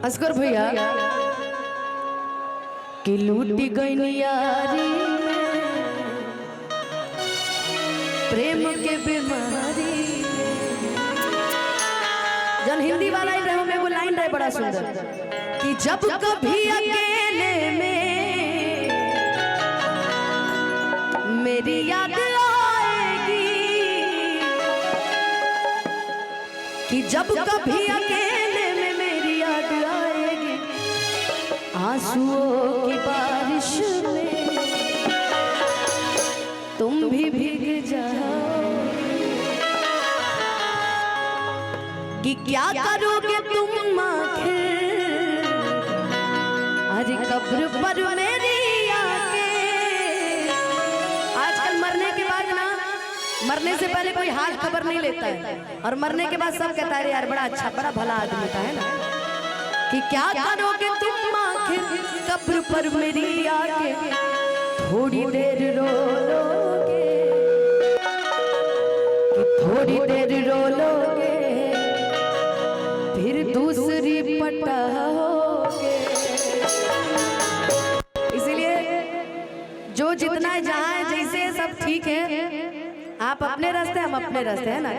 असगर भैया कि लूटी गई यारी प्रेम के बीमारी। जन हिंदी वाला ही रहे में वो लाइन रहे बड़ा सुंदर कि जब कभी अकेले में मेरी याद आएगी, कि जब कभी अकेले में मेरी याद आएगी, आंसुओं की बारिश में तुम भी भीग जाओ, कि क्या करोगे तुम आखिर अरे कब्र पर मेरी आके। आजकल मरने के बाद ना, मरने से पहले कोई हाल खबर नहीं लेता है, और मरने के बाद सब कहता है यार बड़ा अच्छा बड़ा भला आदमी था, है ना। कि क्या करोगे तुम आखिर कब्र पर मेरी आके, थोड़ी देर रो लोगे, कि थोड़ी देर रो लोगे, फिर दूसरी पटाओगे। इसीलिए जो जितना है जहाँ है जैसे सब ठीक है, आप अपने रास्ते हम अपने रास्ते, है ना।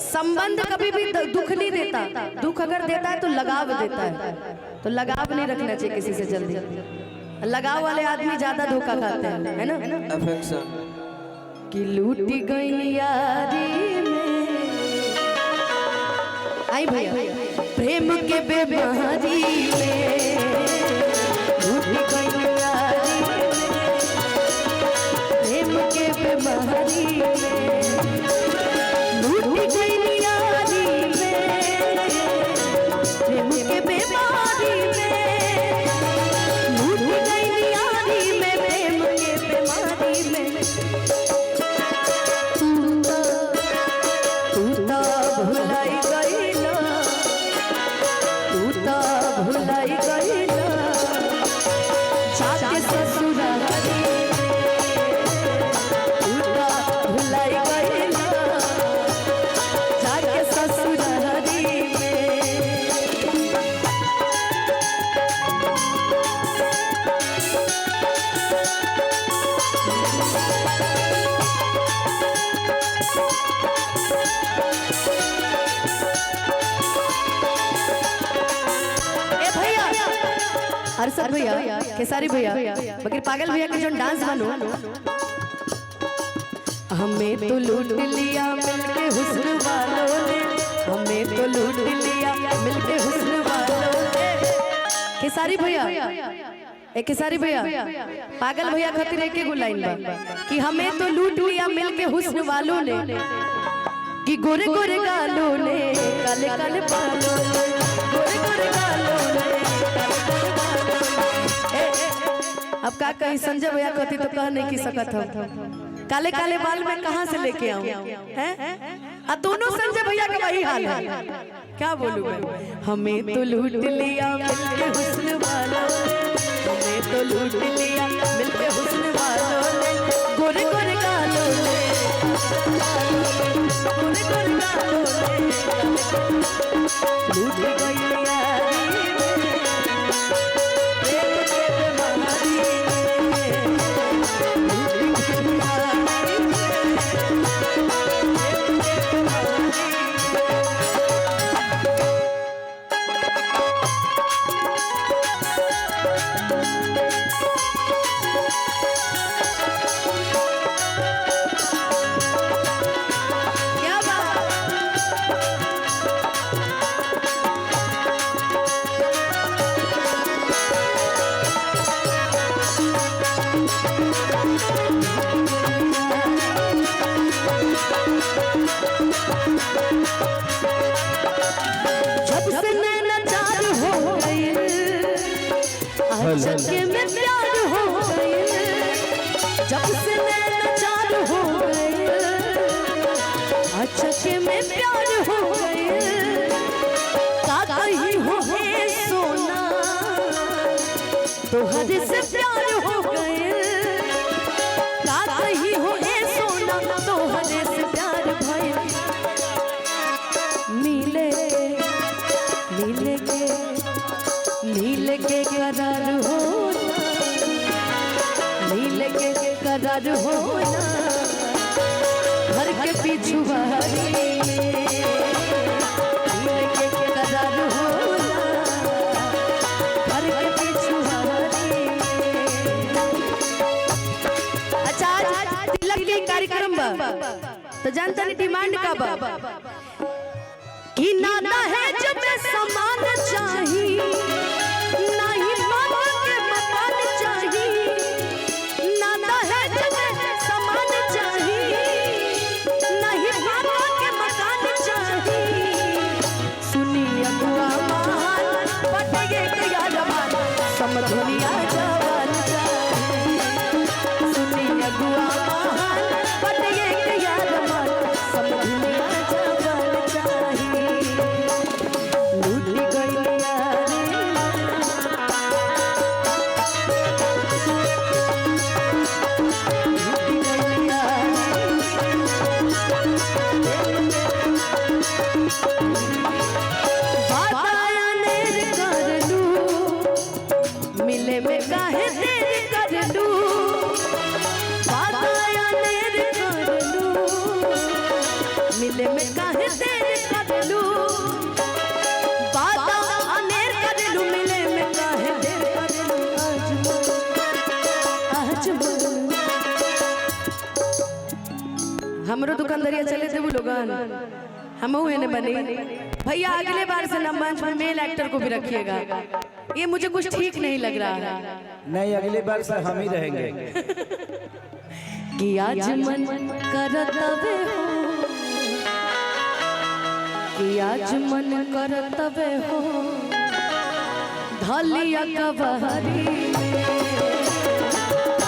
संबंध कभी भी दुख नहीं देता, दुख अगर देता है तो लगाव देता है, तो लगाव नहीं रखना चाहिए किसी से जल्दी। लगाव वाले आदमी ज्यादा धोखा खाते हैं, है ना। अफेक्शन कि लूटी गई यारी में, आई भैया प्रेम के बीमारी में, लूटी गई यारी में, प्रेम के बीमारी में, लूटी गई यारी में, प्रेम के बीमारी में, लूटी गई यारी में, प्रेम के बीमारी में। तू तो भुलाई गई ना, तू तो भुलाई गई ना, जाके ससुरारी तू तो भुलाई गई ना, जाके ससुरारी में। अरसद भैया, खेसारी भैया, मगर पागल भैया के जो डांस बनो, हमें तो लूट लिया मिलके हुस्न वालों ने, हमें तो लूट लिया मिलके हुस्न वालों ने। खेसारी भैया, एक खेसारी भैया पागल भैया खातिर एक लाइन बा कि हमें तो लूट लिया मिलके हुस्न वालों ने, कि गोरे गोरे गालों ने, काले काले बालों ने, गोरे गोरे गालों ने, अब का कहीं संजय भैया कहती तो कह नहीं की सकत हम, काले काले बाल में कहां से लेके आऊं, हैं दोनों संजय भैया का वही हाल है, क्या बोलूं मैं। हमें तो लूट लिया मिलके हुस्न वालों ने, हमें तो लूट लिया मिलके हुस्न वालों ने, गोरे गोरे गालों ने, गोरे गोरे गालों ने, लूट गई यारी में, प्रेम के बीमारी में, लूट गई यारी में, प्रेम के बीमारी में। चक्के में प्यार हो गए, जब से नैना चार हो गए, चक्के में प्यार हो गए, का ही हो है सोना, तो हद से प्यार हो गए, का ही हो है सोना, तो हद से प्यार भाई मिले मिले नील के करार होना, नील के करार होना, घर के पिछुआरी नील के करार होना, घर के पिछुआरी। अच्छा आज तिलक के कार्यक्रम बा तो जानता नहीं डिमांड का बा कि ना दहेज में सामान चाहिए, ना ही बाबा के मकान चाहिए, ना दहेज में सामान चाहिए, ना ही बाबा के मकान चाहिए। सुनी अगुआ मान पटगे के यारमान समझनिया जवान चाहिए। सुनी अगुआ मान पटगे के यारमान समझनिया जवान चाहिए। मिले में काहे देर कर लू, बाताया देर कर लू, मिले में काहे देर कर लू, बाता अनेर कर लू, मिले में काहे देर कर लू। आज हमरो दुकानदारिया चले थे वो लोगन, हम ने बने भैया अगले बार से ना मंच में मेल एक्टर को भी रखिएगा, ये मुझे कुछ ठीक नहीं लग रहा है। नहीं अगली बार से हम ही रहेंगे। कि आज मन करतवे हो, कि आज मन करतवे हो, धलिया कबहरी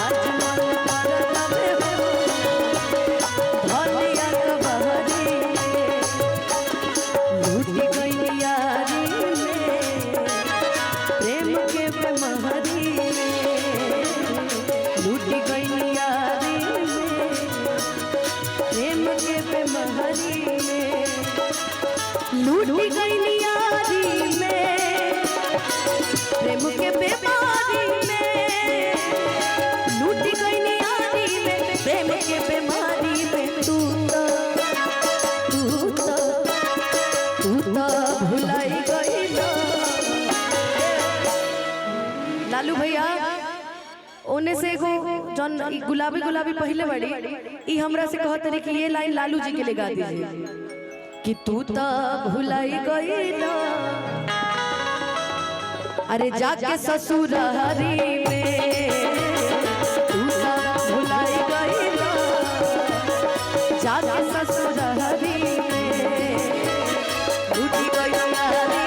आज मन करतवे हो, धलिया कबहरी लूटी गई यारी में, प्रेम के बेमहरी लूटी गई यारी में, प्रेम के बेमहरी लूटी गई यारी में, प्रेम के बेमारी में लूटी गई यारी में, प्रेम के बेमारी में। तू भुलाई गई लालू भैया ओने से एगो जौन गुलाबी गुलाबी पहले बड़ी ई हमरा से कहत रही कि ये लाइन लालू जी के लिए गा दीजिए कि तू तो भुलाई गईला, अरे जाके ससुरारी में तू तो भुलाई गईला, जाके ससुरारी में लूटी गई यारी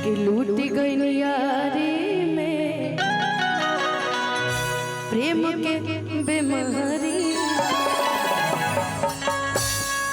कि लूटी गई यारी में, प्रेम के